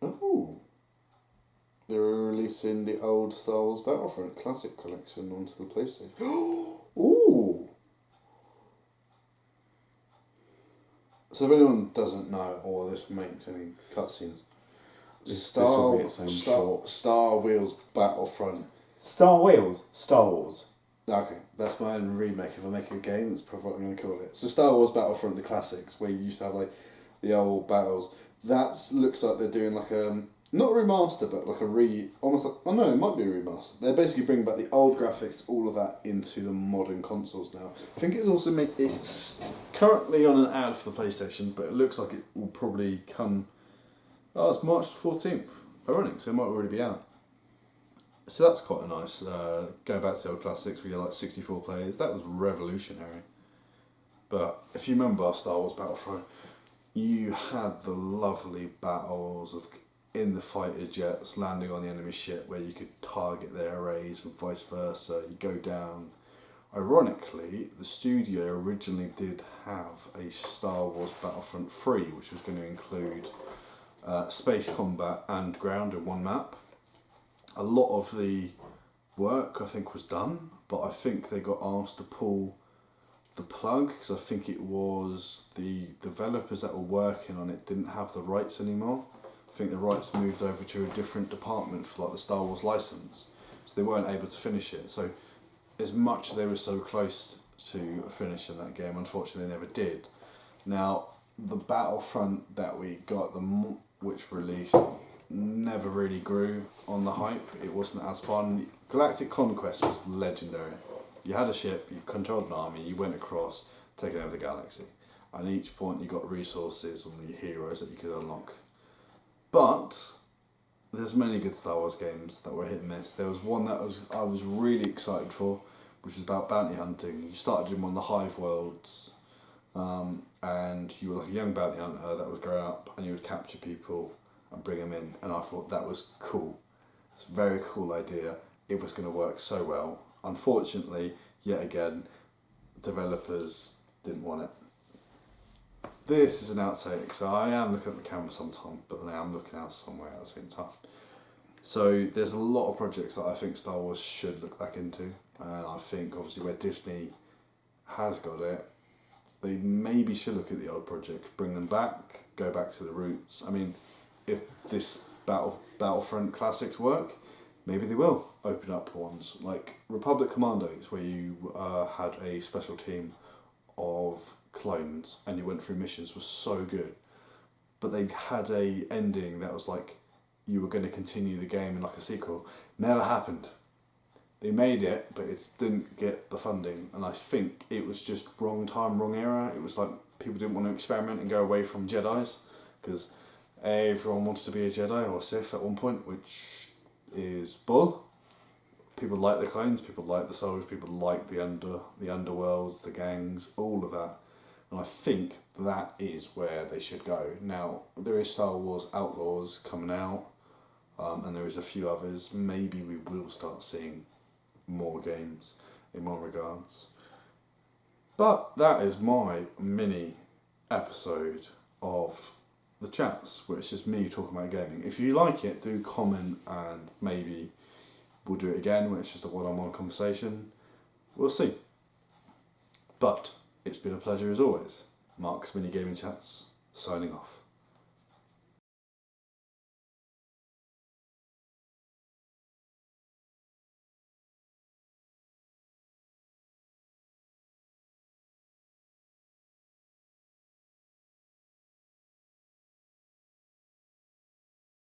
Oh. They're releasing the old Star Wars Battlefront Classic Collection onto the PlayStation. Ooh! So if anyone doesn't know, or this makes any cutscenes, This will be its own short. Star Wheels Battlefront. Star Wars. Okay, that's my own remake. If I make a game, that's probably what I'm going to call it. So Star Wars Battlefront, the classics, where you used to have like the old battles. That looks like they're doing like a, not a remaster, but like almost like, oh no, it might be a remaster. They're basically bringing back the old graphics, all of that into the modern consoles now. I think it's also it's currently on an ad for the PlayStation, but it looks like it will probably come. Oh, it's March 14th. Ironic, so it might already be out. So that's quite a nice, going back to the old classics, we had like 64 players, that was revolutionary. But if you remember Star Wars Battlefront, you had the lovely battles of in the fighter jets landing on the enemy ship where you could target their arrays and vice versa, you go down. Ironically, the studio originally did have a Star Wars Battlefront 3, which was going to include space combat and ground in one map. A lot of the work I think was done, but I think they got asked to pull the plug because I think it was the developers that were working on it didn't have the rights anymore. I think the rights moved over to a different department for like the Star Wars license, so they weren't able to finish it. So as much as they were so close to finishing that game, unfortunately they never did. Now the Battlefront that we got, which released, never really grew on the hype. It wasn't as fun. Galactic Conquest was legendary. You had a ship, you controlled an army, you went across, taking over the galaxy. And at each point you got resources on the heroes that you could unlock. But there's many good Star Wars games that were hit and miss. There was one that I was really excited for, which was about bounty hunting. You started in one of the Hive worlds, and you were like a young bounty hunter that was growing up, and you would capture people and bring them in, and I thought that was cool. It's a very cool idea. It was going to work so well. Unfortunately, yet again, developers didn't want it. This is an outtake, so I am looking at the camera sometimes, but then I am looking out somewhere at the same time. So there's a lot of projects that I think Star Wars should look back into, and I think obviously where Disney has got it, they maybe should look at the old projects, bring them back, go back to the roots. I mean, if this Battlefront classics work, maybe they will open up ones like Republic Commandos, where you had a special team of clones and you went through missions, was so good. But they had a ending that was like you were going to continue the game in like a sequel. Never happened. They made it, but it didn't get the funding, and I think it was just wrong time, wrong era. It was like people didn't want to experiment and go away from Jedis, because everyone wanted to be a Jedi or Sith at one point, which is bull. People like the clones, people like the souls, people like the underworlds, the gangs, all of that. And I think that is where they should go. Now, there is Star Wars Outlaws coming out, and there is a few others. Maybe we will start seeing more games in one regards. But that is my mini episode of the chats, where it's just me talking about gaming. If you like it, do comment, and maybe we'll do it again when it's just a one-on-one conversation. We'll see. But it's been a pleasure as always. Mark's Mini Gaming Chats, signing off.